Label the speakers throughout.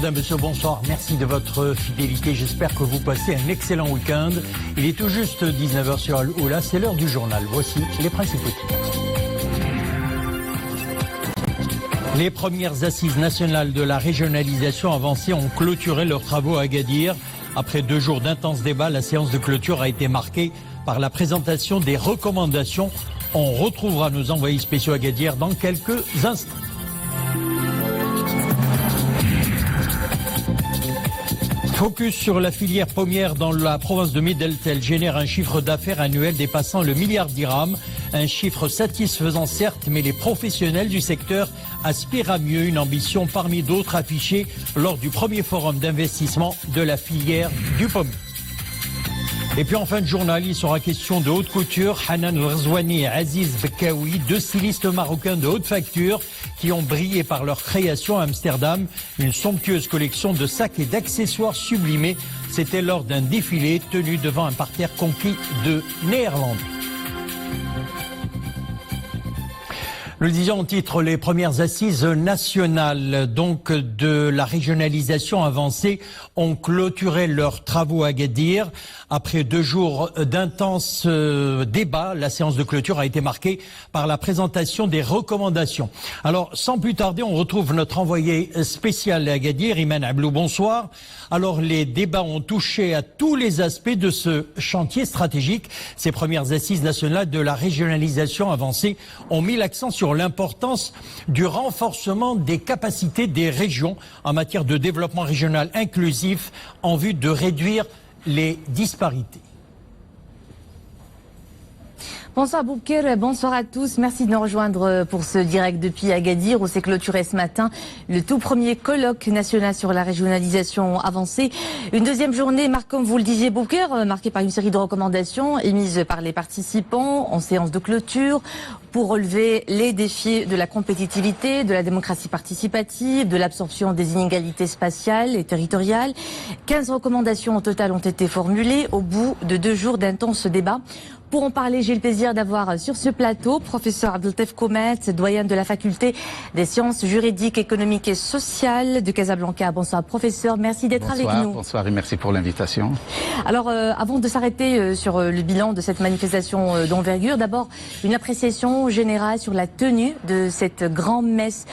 Speaker 1: Madame, Monsieur, bonsoir. Merci de votre fidélité. J'espère que vous passez un excellent week-end. Il est tout juste 19h sur Al-Oula. C'est l'heure du journal. Voici les principaux titres. Les premières assises nationales de la régionalisation avancée ont clôturé leurs travaux à Agadir. Après 2 jours d'intenses débats, la séance de clôture a été marquée par la présentation des recommandations. On retrouvera nos envoyés spéciaux à Agadir dans quelques instants. Focus sur la filière pommière dans la province de Middelburg. Elle génère un chiffre d'affaires annuel dépassant le milliard dirhams. Un chiffre satisfaisant certes, mais les professionnels du secteur aspirent à mieux. Une ambition parmi d'autres affichée lors du premier forum d'investissement de la filière du pommier. Et puis en fin de journal, il sera question de haute couture. Hanan Rzouani et Aziz Bekaoui, 2 stylistes marocains de haute facture qui ont brillé par leur création à Amsterdam. Une somptueuse collection de sacs et d'accessoires sublimés. C'était lors d'un défilé tenu devant un parterre conquis de Néerlandais. Nous le disions au titre, les premières assises nationales donc de la régionalisation avancée ont clôturé leurs travaux à Agadir. Après 2 jours d'intenses débats, la séance de clôture a été marquée par la présentation des recommandations. Alors, sans plus tarder, on retrouve notre envoyé spécial à Agadir, Iman Ablou. Bonsoir. Alors, les débats ont touché à tous les aspects de ce chantier stratégique. Ces premières assises nationales de la régionalisation avancée ont mis l'accent sur l'importance du renforcement des capacités des régions en matière de développement régional inclusif en vue de réduire les disparités.
Speaker 2: Bonsoir Bouker, bonsoir à tous. Merci de nous rejoindre pour ce direct depuis Agadir où s'est clôturé ce matin le tout premier colloque national sur la régionalisation avancée. Une deuxième journée, comme vous le disiez Bouker, marquée par une série de recommandations émises par les participants en séance de clôture pour relever les défis de la compétitivité, de la démocratie participative, de l'absorption des inégalités spatiales et territoriales. 15 recommandations au total ont été formulées au bout de 2 jours d'intenses débats. Pour en parler, j'ai le plaisir d'avoir sur ce plateau professeur Abdeltef Koumet, doyen de la faculté des sciences juridiques, économiques et sociales de Casablanca. Bonsoir professeur, merci d'être avec nous.
Speaker 3: Bonsoir et merci pour l'invitation.
Speaker 2: Alors avant de s'arrêter sur le bilan de cette manifestation d'envergure, d'abord une appréciation générale sur la tenue de cette grande messe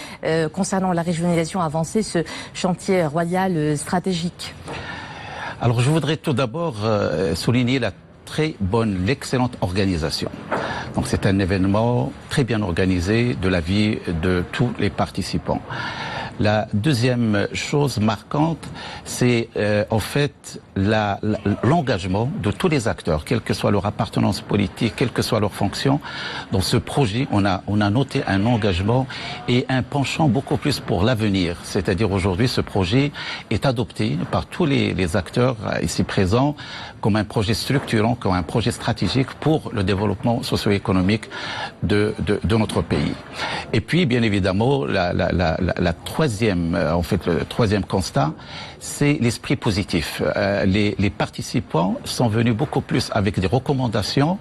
Speaker 2: concernant la régionalisation avancée, ce chantier royal stratégique.
Speaker 3: Alors je voudrais tout d'abord souligner l'excellente organisation. Donc c'est un événement très bien organisé de la vie de tous les participants. La deuxième chose marquante, c'est en fait l'engagement de tous les acteurs, quelle que soit leur appartenance politique, quelle que soit leur fonction. Dans ce projet, on a noté un engagement et un penchant beaucoup plus pour l'avenir. C'est-à-dire aujourd'hui, ce projet est adopté par tous les acteurs ici présents comme un projet structurant, comme un projet stratégique pour le développement socio-économique de notre pays. Et puis, bien évidemment, le troisième constat, c'est l'esprit positif. Les participants sont venus beaucoup plus avec des recommandations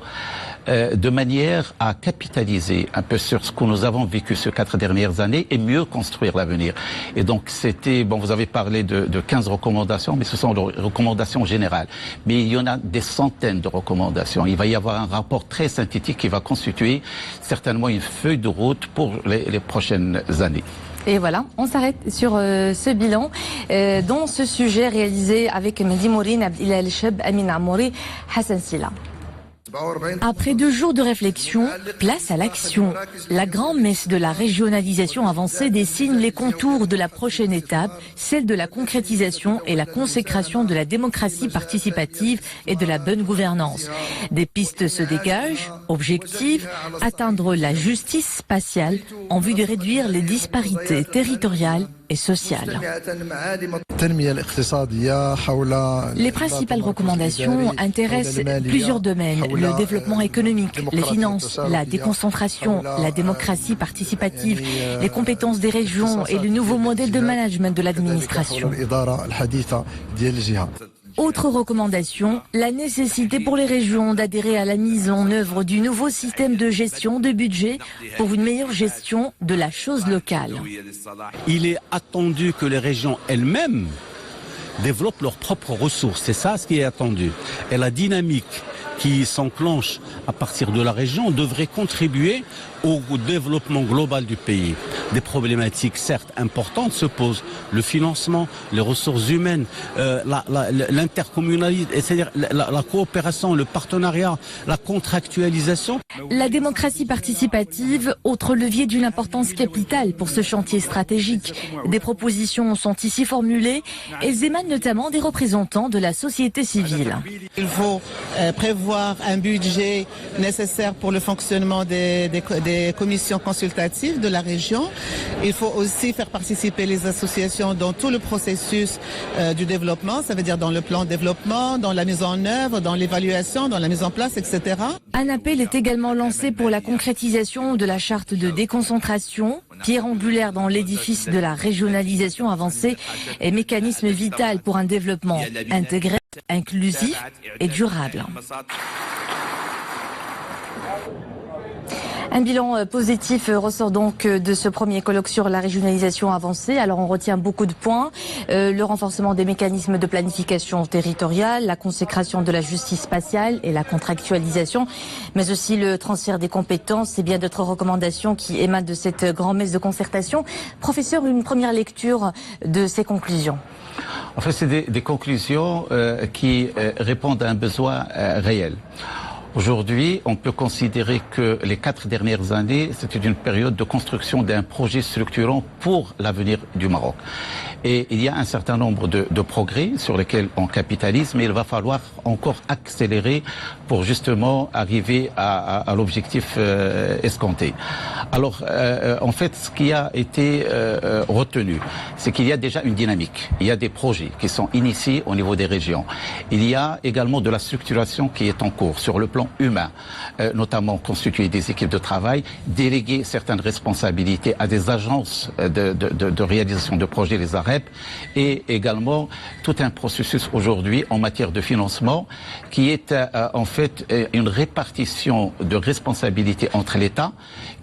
Speaker 3: de manière à capitaliser un peu sur ce que nous avons vécu ces 4 dernières années et mieux construire l'avenir. Et donc c'était, bon, vous avez parlé de 15 recommandations, mais ce sont des recommandations générales. Mais il y en a des centaines de recommandations. Il va y avoir un rapport très synthétique qui va constituer certainement une feuille de route pour les prochaines années.
Speaker 2: Et voilà, on s'arrête sur ce bilan dont ce sujet réalisé avec Mehdi Mourine, Abdelil Cheb, Amin Amouri, Hassan Silla.
Speaker 4: Après 2 jours de réflexion, place à l'action. La grande messe de la régionalisation avancée dessine les contours de la prochaine étape, celle de la concrétisation et la consécration de la démocratie participative et de la bonne gouvernance. Des pistes se dégagent, objectifs, atteindre la justice spatiale en vue de réduire les disparités territoriales et sociales. Les principales recommandations intéressent plusieurs domaines: le développement économique, les finances, la déconcentration, la démocratie participative, les compétences des régions et le nouveau modèle de management de l'administration. Autre recommandation, la nécessité pour les régions d'adhérer à la mise en œuvre du nouveau système de gestion de budget pour une meilleure gestion de la chose locale.
Speaker 5: Il est attendu que les régions elles-mêmes développent leurs propres ressources. C'est ça ce qui est attendu. Et la dynamique qui s'enclenche à partir de la région devrait contribuer au développement global du pays. Des problématiques certes importantes se posent, le financement, les ressources humaines, l'intercommunalité, c'est-à-dire la coopération, le partenariat, la contractualisation.
Speaker 4: La démocratie participative, autre levier d'une importance capitale pour ce chantier stratégique. Des propositions sont ici formulées. Elles émanent notamment des représentants de la société civile.
Speaker 6: Il faut prévoir un budget nécessaire pour le fonctionnement des commissions consultatives de la région. Il faut aussi faire participer les associations dans tout le processus du développement, ça veut dire dans le plan de développement, dans la mise en œuvre, dans l'évaluation, dans la mise en place, etc.
Speaker 4: Un appel est également lancé pour la concrétisation de la charte de déconcentration, pierre angulaire dans l'édifice de la régionalisation avancée et mécanisme vital pour un développement intégré, inclusif et durable.
Speaker 2: Un bilan positif ressort donc de ce premier colloque sur la régionalisation avancée. Alors on retient beaucoup de points. Le renforcement des mécanismes de planification territoriale, la consécration de la justice spatiale et la contractualisation, mais aussi le transfert des compétences et bien d'autres recommandations qui émanent de cette grand-messe de concertation. Professeur, une première lecture de ces conclusions.
Speaker 3: En fait, c'est des conclusions qui répondent à un besoin réel. Aujourd'hui, on peut considérer que les 4 dernières années, c'était une période de construction d'un projet structurant pour l'avenir du Maroc. Et il y a un certain nombre de progrès sur lesquels on capitalise, mais il va falloir encore accélérer pour justement arriver à l'objectif escompté. Alors, en fait, ce qui a été retenu, c'est qu'il y a déjà une dynamique. Il y a des projets qui sont initiés au niveau des régions. Il y a également de la structuration qui est en cours sur le plan humain, notamment constituer des équipes de travail, déléguer certaines responsabilités à des agences de réalisation de projets, les AREP, et également tout un processus aujourd'hui en matière de financement qui est en fait une répartition de responsabilités entre l'État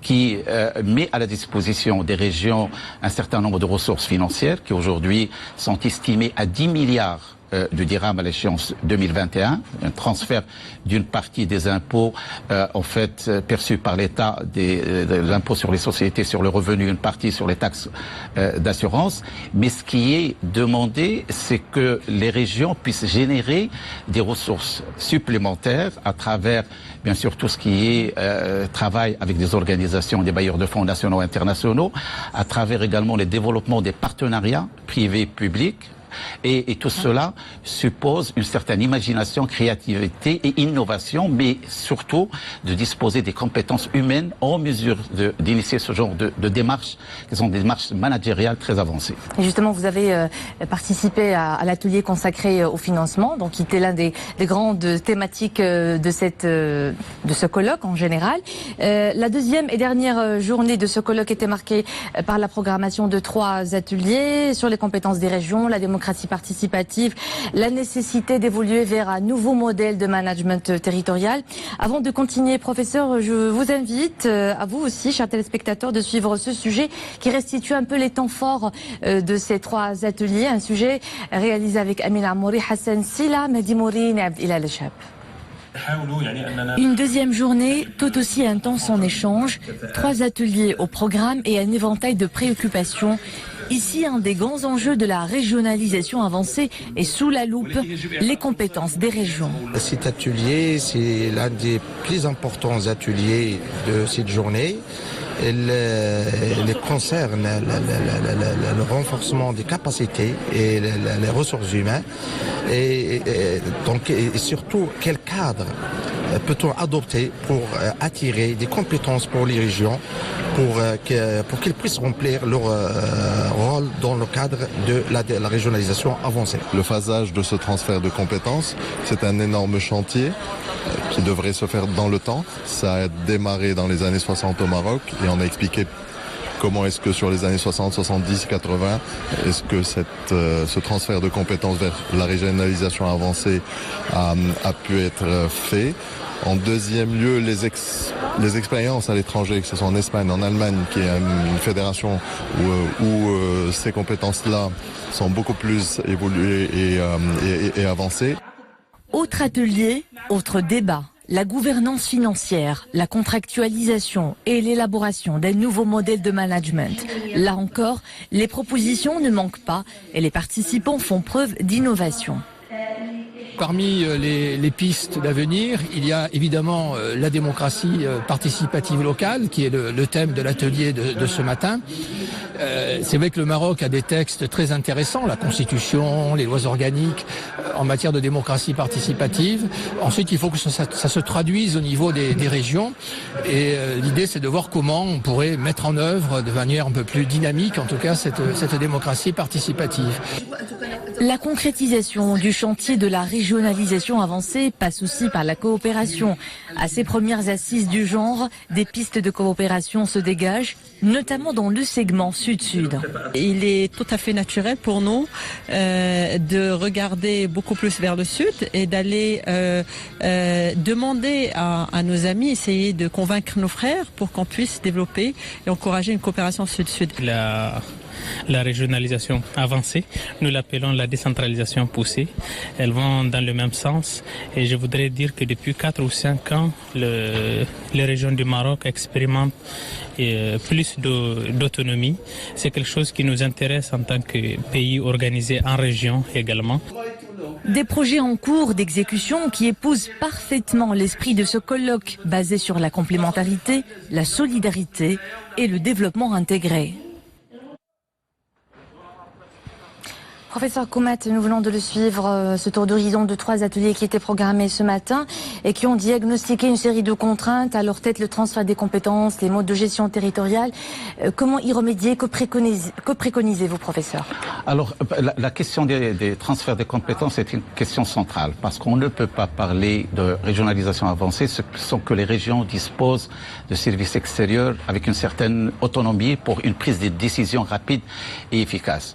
Speaker 3: qui met à la disposition des régions un certain nombre de ressources financières qui aujourd'hui sont estimées à 10 milliards de dirhams à l'échéance 2021, un transfert d'une partie des impôts en fait perçus par l'État, de l'impôt sur les sociétés, sur le revenu, une partie sur les taxes d'assurance. Mais ce qui est demandé, c'est que les régions puissent générer des ressources supplémentaires à travers, bien sûr, tout ce qui est travail avec des organisations, des bailleurs de fonds nationaux et internationaux, à travers également le développement des partenariats privés-publics. Et tout cela suppose une certaine imagination, créativité et innovation, mais surtout de disposer des compétences humaines en mesure d'initier ce genre de démarches, qui sont des démarches managériales très avancées.
Speaker 2: Et justement, vous avez participé à l'atelier consacré au financement, donc qui était l'un des grandes thématiques de ce colloque en général. La deuxième et dernière journée de ce colloque était marquée par la programmation de 3 ateliers sur les compétences des régions, la démocratie participative, la nécessité d'évoluer vers un nouveau modèle de management territorial. Avant de continuer, professeur, je vous invite, à vous aussi, chers téléspectateurs, de suivre ce sujet qui restitue un peu les temps forts de ces 3 ateliers. Un sujet réalisé avec Amina Amouri, Hassan Sila, Mehdi Mourine et Abdillah Lechab.
Speaker 4: Une deuxième journée, tout aussi intense en échange, 3 ateliers au programme et un éventail de préoccupations. Ici, un des grands enjeux de la régionalisation avancée est sous la loupe, les compétences des régions.
Speaker 7: Cet atelier, c'est l'un des plus importants ateliers de cette journée. Il concerne le renforcement des capacités et les ressources humaines et surtout quel cadre peut-on adopter pour attirer des compétences pour les régions pour qu'ils puissent remplir leur rôle dans le cadre de la régionalisation avancée.
Speaker 8: Le phasage de ce transfert de compétences, c'est un énorme chantier qui devrait se faire dans le temps. Ça a démarré dans les années 60 au Maroc et on a expliqué comment est-ce que sur les années 60, 70, 80, est-ce que ce transfert de compétences vers la régionalisation avancée a pu être fait. En deuxième lieu, les expériences à l'étranger, que ce soit en Espagne, en Allemagne, qui est une fédération où ces compétences-là sont beaucoup plus évoluées et avancées.
Speaker 4: Autre atelier, autre débat. La gouvernance financière, la contractualisation et l'élaboration d'un nouveau modèle de management. Là encore, les propositions ne manquent pas et les participants font preuve d'innovation.
Speaker 9: Parmi les pistes d'avenir, il y a évidemment la démocratie participative locale, qui est le thème de l'atelier de ce matin. C'est vrai que le Maroc a des textes très intéressants, la Constitution, les lois organiques en matière de démocratie participative. Ensuite, il faut que ça se traduise au niveau des régions. Et l'idée, c'est de voir comment on pourrait mettre en œuvre de manière un peu plus dynamique, en tout cas, cette démocratie participative.
Speaker 4: La concrétisation du chantier de la régionalisation avancée passe aussi par la coopération. À ces premières assises du genre, des pistes de coopération se dégagent, notamment dans le segment sud-sud.
Speaker 10: Il est tout à fait naturel pour nous de regarder beaucoup plus vers le sud et d'aller demander à nos amis, essayer de convaincre nos frères pour qu'on puisse développer et encourager une coopération sud-sud.
Speaker 11: La régionalisation avancée, nous l'appelons la décentralisation poussée. Elles vont dans le même sens et je voudrais dire que depuis 4 ou 5 ans, les régions du Maroc expérimentent plus d'autonomie. C'est quelque chose qui nous intéresse en tant que pays organisé en région également.
Speaker 4: Des projets en cours d'exécution qui épousent parfaitement l'esprit de ce colloque basé sur la complémentarité, la solidarité et le développement intégré.
Speaker 2: Professeur Koumat, nous venons de le suivre, ce tour d'horizon de 3 ateliers qui étaient programmés ce matin et qui ont diagnostiqué une série de contraintes, à leur tête le transfert des compétences, les modes de gestion territoriale. Comment y remédier? Que préconisez-vous, professeur?
Speaker 3: Alors, la question des transferts des compétences est une question centrale parce qu'on ne peut pas parler de régionalisation avancée sans que les régions disposent de services extérieurs avec une certaine autonomie pour une prise de décision rapide et efficace.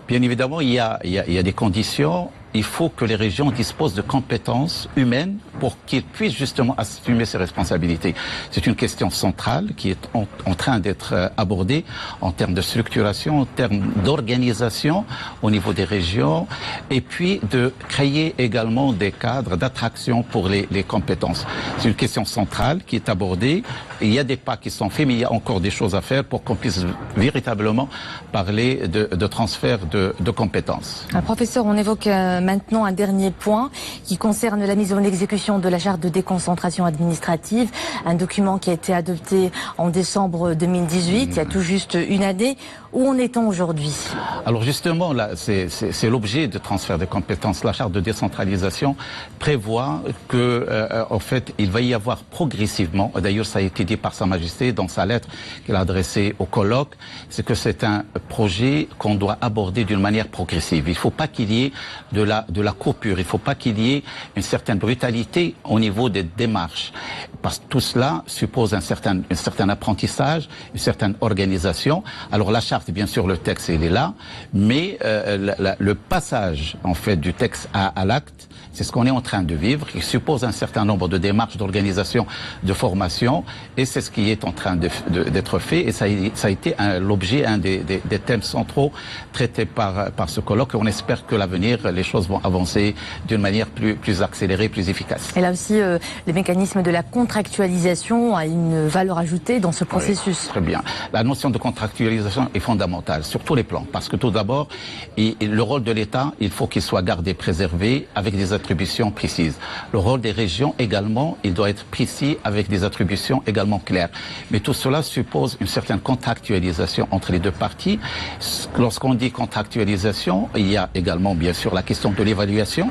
Speaker 3: Bien évidemment, il y a des conditions. Il faut que les régions disposent de compétences humaines pour qu'ils puissent justement assumer ces responsabilités. C'est une question centrale qui est en train d'être abordée en termes de structuration, en termes d'organisation au niveau des régions et puis de créer également des cadres d'attraction pour les compétences. C'est une question centrale qui est abordée. Il y a des pas qui sont faits, mais il y a encore des choses à faire pour qu'on puisse véritablement parler de transfert de compétences.
Speaker 2: Alors, professeur, on évoque maintenant un dernier point qui concerne la mise en exécution de la charte de déconcentration administrative, un document qui a été adopté en décembre 2018, il y a tout juste une année. Où en est-on aujourd'hui?
Speaker 3: Alors justement, là, c'est l'objet de transfert de compétences. La charte de décentralisation prévoit que, en fait, il va y avoir progressivement, d'ailleurs ça a été dit par Sa Majesté dans sa lettre qu'elle a adressée au colloque, c'est que c'est un projet qu'on doit aborder d'une manière progressive. Il ne faut pas qu'il y ait de la coupure, il ne faut pas qu'il y ait une certaine brutalité au niveau des démarches. Parce que tout cela suppose un certain apprentissage, une certaine organisation. Alors la charte, bien sûr, le texte, il est là, mais le passage, en fait, du texte à l'acte, c'est ce qu'on est en train de vivre, qui suppose un certain nombre de démarches d'organisation, de formation, et c'est ce qui est en train d'être fait, et ça a été l'objet, un des thèmes centraux traités par ce colloque, et on espère que l'avenir, les choses vont avancer d'une manière plus accélérée, plus efficace.
Speaker 2: Et là aussi, le mécanisme de la contractualisation a une valeur ajoutée dans ce processus.
Speaker 3: Oui, très bien. La notion de contractualisation est fondamentale sur tous les plans, parce que tout d'abord, le rôle de l'État, il faut qu'il soit gardé, préservé, avec des attributions précises. Le rôle des régions également, il doit être précis avec des attributions également claires. Mais tout cela suppose une certaine contractualisation entre les deux parties. Lorsqu'on dit contractualisation, il y a également bien sûr la question de l'évaluation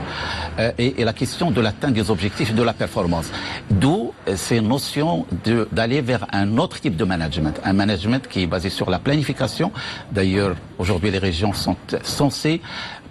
Speaker 3: et la question de l'atteinte des objectifs et de la performance. D'où ces notions d'aller vers un autre type de management. Un management qui est basé sur la planification. D'ailleurs, aujourd'hui, les régions sont censées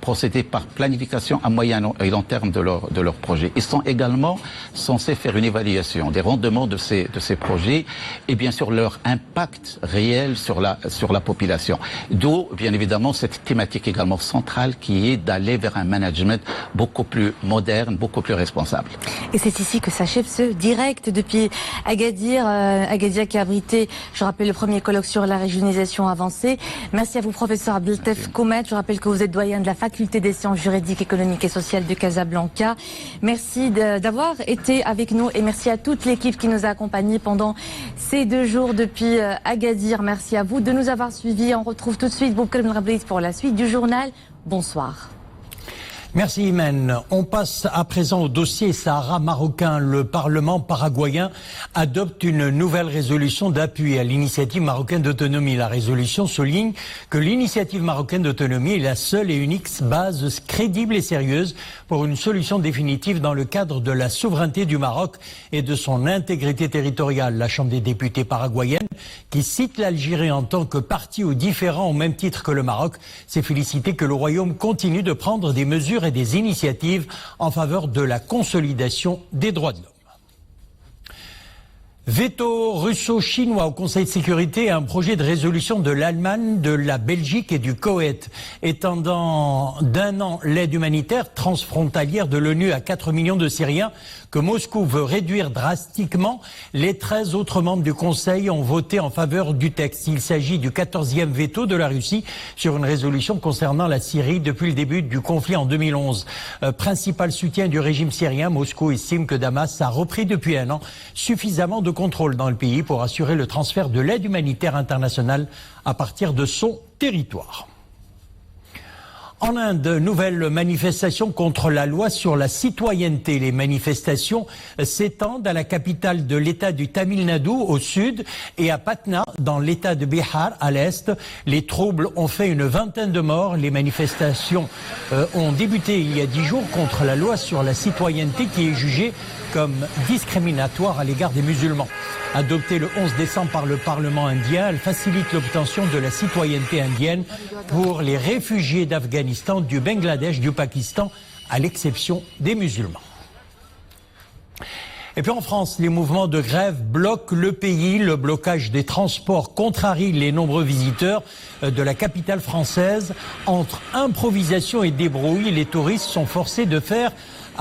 Speaker 3: procéder par planification à moyen et long terme de leur projet. Ils sont également censés faire une évaluation des rendements de ces projets et bien sûr leur impact réel sur la population. D'où bien évidemment cette thématique également centrale qui est d'aller vers un management beaucoup plus moderne, beaucoup plus responsable.
Speaker 2: Et c'est ici que s'achève ce direct depuis Agadir. Agadir qui a abrité, je rappelle, le premier colloque sur la régionalisation avancée. Merci à vous, professeur Abdeltef Koumet. Je rappelle que vous êtes doyen de la faculté des sciences juridiques, économiques et sociales de Casablanca. Merci d'avoir été avec nous et merci à toute l'équipe qui nous a accompagnés pendant ces 2 jours depuis Agadir. Merci à vous de nous avoir suivis. On retrouve tout de suite Boubkar Ben Rablis pour la suite du journal. Bonsoir.
Speaker 1: Merci Imen. On passe à présent au dossier Sahara marocain. Le Parlement paraguayen adopte une nouvelle résolution d'appui à l'initiative marocaine d'autonomie. La résolution souligne que l'initiative marocaine d'autonomie est la seule et unique base crédible et sérieuse pour une solution définitive dans le cadre de la souveraineté du Maroc et de son intégrité territoriale. La Chambre des députés paraguayenne, qui cite l'Algérie en tant que partie aux différends au même titre que le Maroc, s'est félicité que le Royaume continue de prendre des mesures et des initiatives en faveur de la consolidation des droits de l'homme. Veto russo-chinois au Conseil de sécurité, un projet de résolution de l'Allemagne, de la Belgique et du Koweït, étendant d'1 an l'aide humanitaire transfrontalière de l'ONU à 4 millions de Syriens que Moscou veut réduire drastiquement. Les 13 autres membres du Conseil ont voté en faveur du texte. Il s'agit du 14e veto de la Russie sur une résolution concernant la Syrie depuis le début du conflit en 2011. Principal soutien du régime syrien, Moscou estime que Damas a repris depuis 1 an suffisamment de contrôle dans le pays pour assurer le transfert de l'aide humanitaire internationale à partir de son territoire. En Inde, nouvelle manifestation contre la loi sur la citoyenneté. Les manifestations s'étendent à la capitale de l'État du Tamil Nadu au sud et à Patna dans l'État de Bihar à l'est. Les troubles ont fait une vingtaine de morts. Les manifestations ont débuté il y a 10 jours contre la loi sur la citoyenneté qui est jugée comme discriminatoire à l'égard des musulmans. Adoptée le 11 décembre par le Parlement indien, elle facilite l'obtention de la citoyenneté indienne pour les réfugiés d'Afghanistan, du Bangladesh, du Pakistan, à l'exception des musulmans. Et puis en France, les mouvements de grève bloquent le pays. Le blocage des transports contrarie les nombreux visiteurs de la capitale française. Entre improvisation et débrouille, les touristes sont forcés de faire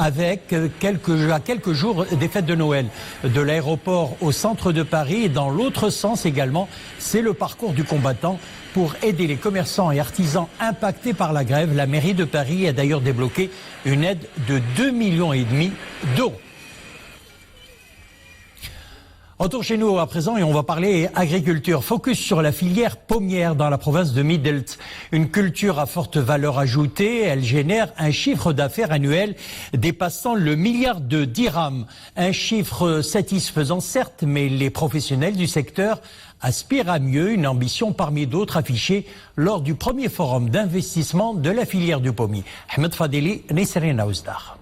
Speaker 1: avec quelques jours des fêtes de Noël. De l'aéroport au centre de Paris et dans l'autre sens également, c'est le parcours du combattant. Pour aider les commerçants et artisans impactés par la grève, la mairie de Paris a d'ailleurs débloqué une aide de 2,5 millions d'euros. Retour chez nous à présent et on va parler agriculture. Focus sur la filière pommière dans la province de Midelt. Une culture à forte valeur ajoutée. Elle génère un chiffre d'affaires annuel dépassant le milliard de dirhams. Un chiffre satisfaisant certes, mais les professionnels du secteur aspirent à mieux. Une ambition parmi d'autres affichée lors du premier forum d'investissement de la filière du pommier. Ahmed Fadeli, Nesrine Aouzdar.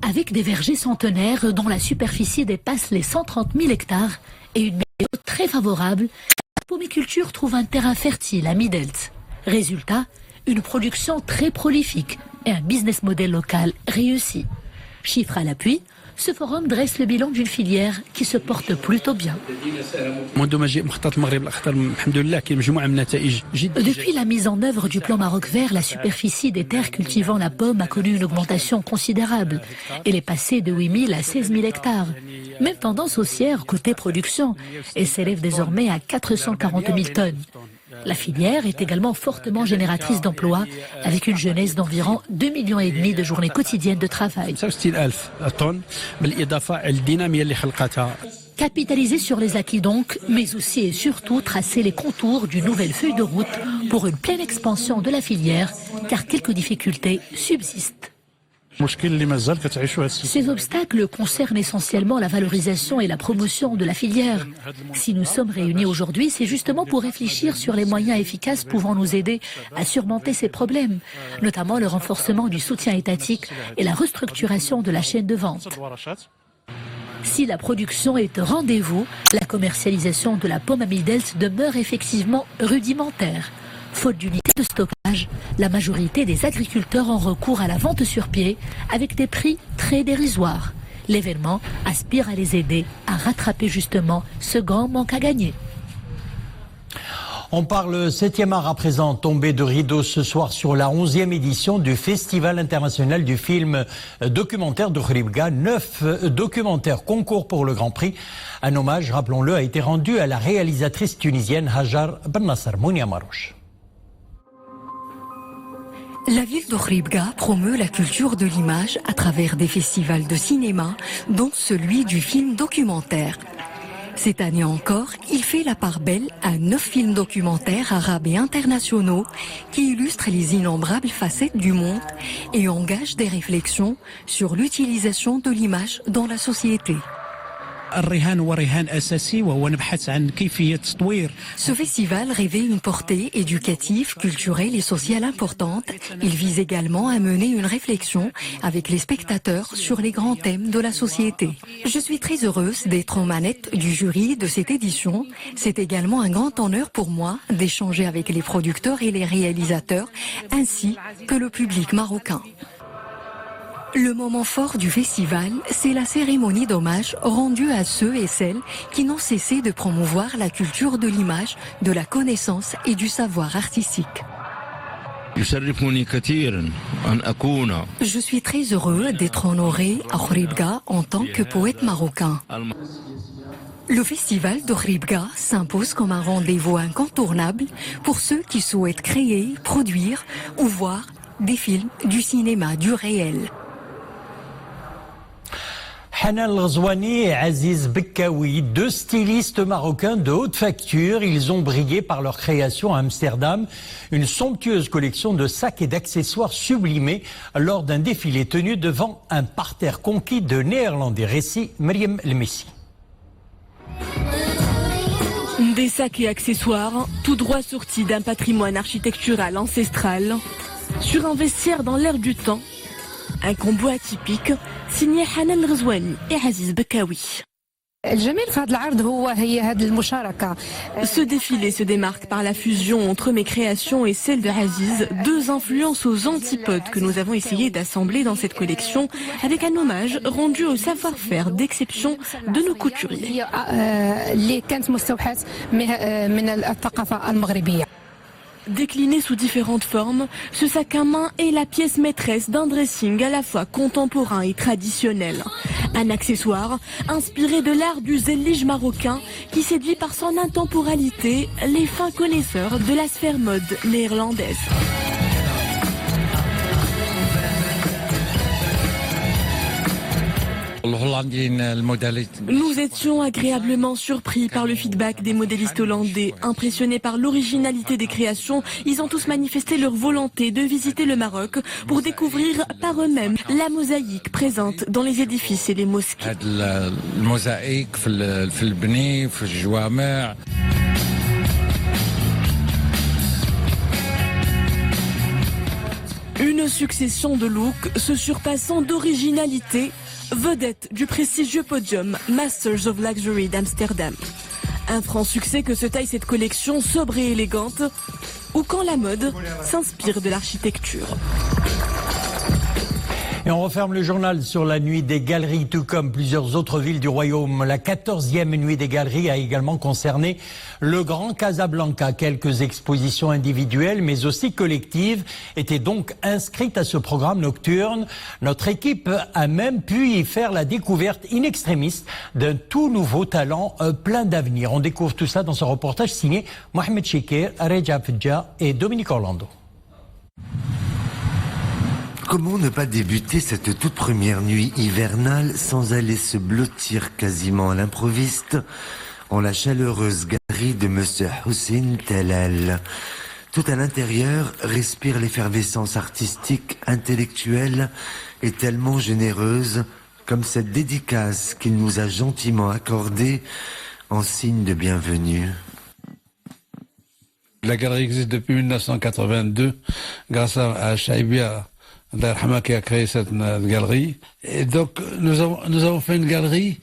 Speaker 12: Avec des vergers centenaires dont la superficie dépasse les 130 000 hectares et une météo très favorable, la pommiculture trouve un terrain fertile à Midelt. Résultat, une production très prolifique et un business model local réussi. Chiffres à l'appui, ce forum dresse le bilan d'une filière qui se porte plutôt bien. Depuis la mise en œuvre du plan Maroc vert, la superficie des terres cultivant la pomme a connu une augmentation considérable. Elle est passée de 8 000 à 16 000 hectares. Même tendance haussière côté production et s'élève désormais à 440 000 tonnes. La filière est également fortement génératrice d'emplois, avec une jeunesse d'environ 2,5 millions de journées quotidiennes de travail. Capitaliser sur les acquis donc, mais aussi et surtout tracer les contours d'une nouvelle feuille de route pour une pleine expansion de la filière, car quelques difficultés subsistent. Ces obstacles concernent essentiellement la valorisation et la promotion de la filière. Si nous sommes réunis aujourd'hui, c'est justement pour réfléchir sur les moyens efficaces pouvant nous aider à surmonter ces problèmes, notamment le renforcement du soutien étatique et la restructuration de la chaîne de vente. Si la production est au rendez-vous, la commercialisation de la pomme à Midelt demeure effectivement rudimentaire. Faute d'unités de stockage, l'élevage, la majorité des agriculteurs ont recours à la vente sur pied avec des prix très dérisoires. L'événement aspire à les aider à rattraper justement ce grand manque à gagner.
Speaker 1: On parle 7e art à présent, tombé de rideau ce soir sur la 11e édition du Festival international du film documentaire de Khribga. 9 documentaires concourent pour le Grand Prix. Un hommage, rappelons-le, a été rendu à la réalisatrice tunisienne Hajar Ben Nasser. Mounia Marouche.
Speaker 13: La ville de Khribga promeut la culture de l'image à travers des festivals de cinéma, dont celui du film documentaire. Cette année encore, il fait la part belle à 9 films documentaires arabes et internationaux qui illustrent les innombrables facettes du monde et engagent des réflexions sur l'utilisation de l'image dans la société. Ce festival revêt une portée éducative, culturelle et sociale importante. Il vise également à mener une réflexion avec les spectateurs sur les grands thèmes de la société. Je suis très heureuse d'être aux manettes du jury de cette édition. C'est également un grand honneur pour moi d'échanger avec les producteurs et les réalisateurs, ainsi que le public marocain. Le moment fort du festival, c'est la cérémonie d'hommage rendue à ceux et celles qui n'ont cessé de promouvoir la culture de l'image, de la connaissance et du savoir artistique. Je suis très heureux d'être honoré à Khribga en tant que poète marocain. Le festival de Khribga s'impose comme un rendez-vous incontournable pour ceux qui souhaitent créer, produire ou voir des films du cinéma du réel.
Speaker 1: Hanan El-Ghazouani et Aziz Bekkaoui, 2 stylistes marocains de haute facture. Ils ont brillé par leur création à Amsterdam, une somptueuse collection de sacs et d'accessoires sublimés lors d'un défilé tenu devant un parterre conquis de Néerlandais. Récit Myriam El-Messi.
Speaker 4: Des sacs et accessoires, tout droit sortis d'un patrimoine architectural ancestral, sur un vestiaire dans l'air du temps. Un combo atypique signé Hanan El-Ghazouani et Aziz Bekkaoui. Ce défilé se démarque par la fusion entre mes créations et celles de Aziz, 2 influences aux antipodes que nous avons essayé d'assembler dans cette collection avec un hommage rendu au savoir-faire d'exception de nos couturiers. Décliné sous différentes formes, ce sac à main est la pièce maîtresse d'un dressing à la fois contemporain et traditionnel. Un accessoire inspiré de l'art du zélige marocain qui séduit par son intemporalité les fins connaisseurs de la sphère mode néerlandaise. Nous étions agréablement surpris par le feedback des modélistes hollandais. Impressionnés par l'originalité des créations, ils ont tous manifesté leur volonté de visiter le Maroc pour découvrir par eux-mêmes la mosaïque présente dans les édifices et les mosquées. Une succession de looks se surpassant d'originalité, vedette du prestigieux podium Masters of Luxury d'Amsterdam. Un franc succès que se taille cette collection sobre et élégante, ou quand la mode s'inspire de l'architecture.
Speaker 1: Et on referme le journal sur la nuit des galeries, tout comme plusieurs autres villes du royaume. La 14e nuit des galeries a également concerné le Grand Casablanca. Quelques expositions individuelles, mais aussi collectives, étaient donc inscrites à ce programme nocturne. Notre équipe a même pu y faire la découverte in extremis d'un tout nouveau talent plein d'avenir. On découvre tout ça dans ce reportage signé Mohamed Chikir, Reja Fidja et Dominique Orlando.
Speaker 14: Comment ne pas débuter cette toute première nuit hivernale sans aller se blottir quasiment à l'improviste en la chaleureuse galerie de Monsieur Hussein Tellal. Tout à l'intérieur respire l'effervescence artistique, intellectuelle et tellement généreuse comme cette dédicace qu'il nous a gentiment accordée en signe de bienvenue.
Speaker 15: La galerie existe depuis 1982 grâce à Chaibia qui a créé cette galerie. Et donc, nous avons fait une galerie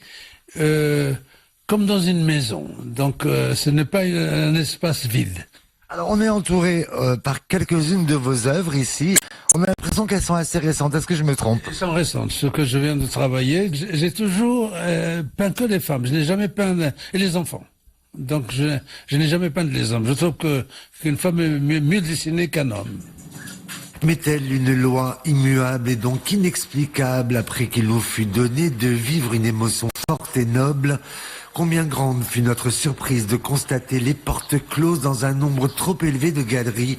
Speaker 15: comme dans une maison. Donc, ce n'est pas un espace vide.
Speaker 14: Alors, on est entouré par quelques-unes de vos œuvres ici. On a l'impression qu'elles sont assez récentes. Est-ce que je me trompe?
Speaker 15: Elles sont récentes. Ce que je viens de travailler, j'ai toujours peint que des femmes. Je n'ai jamais peint et les enfants. Donc, je n'ai jamais peint les hommes. Je trouve qu'une femme est mieux dessinée qu'un homme.
Speaker 14: Mais telle une loi immuable et donc inexplicable après qu'il nous fut donné de vivre une émotion forte et noble, combien grande fut notre surprise de constater les portes closes dans un nombre trop élevé de galeries,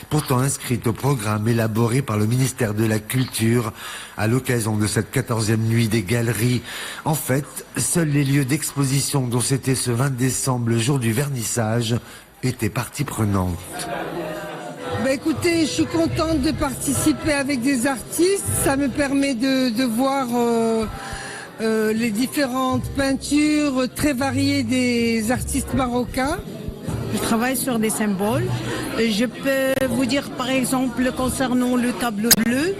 Speaker 14: pourtant inscrites au programme élaboré par le ministère de la Culture à l'occasion de cette 14e nuit des galeries. En fait, seuls les lieux d'exposition dont c'était ce 20 décembre, le jour du vernissage, étaient partie prenante.
Speaker 16: Écoutez, je suis contente de participer avec des artistes. Ça me permet de voir les différentes peintures très variées des artistes marocains.
Speaker 17: Je travaille sur des symboles. Je peux vous dire par exemple concernant le tableau bleu,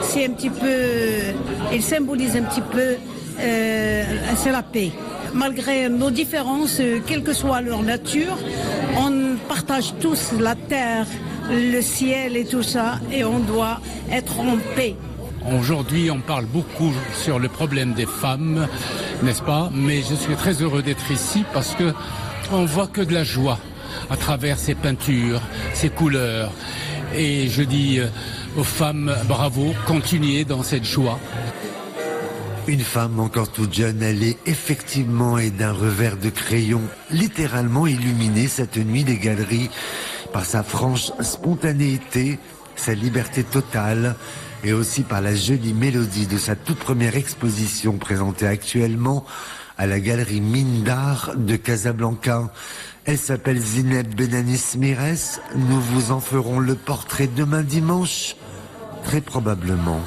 Speaker 17: c'est un petit peu, il symbolise un petit peu, c'est la paix. Malgré nos différences, quelle que soit leur nature, on partage tous la terre, le ciel et tout ça, et on doit être en paix.
Speaker 18: Aujourd'hui, on parle beaucoup sur le problème des femmes, n'est-ce pas? Mais je suis très heureux d'être ici parce que on voit que de la joie à travers ces peintures, ces couleurs. Et je dis aux femmes, bravo, continuez dans cette joie.
Speaker 14: Une femme encore toute jeune, elle est effectivement et d'un revers de crayon, littéralement illuminée cette nuit des galeries par sa franche spontanéité, sa liberté totale et aussi par la jolie mélodie de sa toute première exposition présentée actuellement à la galerie Mine d'Art de Casablanca. Elle s'appelle Zineb Benanis Mires. Nous vous en ferons le portrait demain dimanche, très probablement.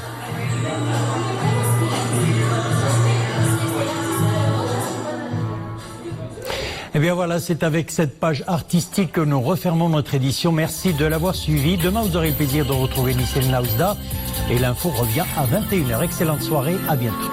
Speaker 1: Eh bien voilà, c'est avec cette page artistique que nous refermons notre édition. Merci de l'avoir suivi. Demain, vous aurez le plaisir de retrouver Nissel Naouzda et l'info revient à 21h. Excellente soirée, à bientôt.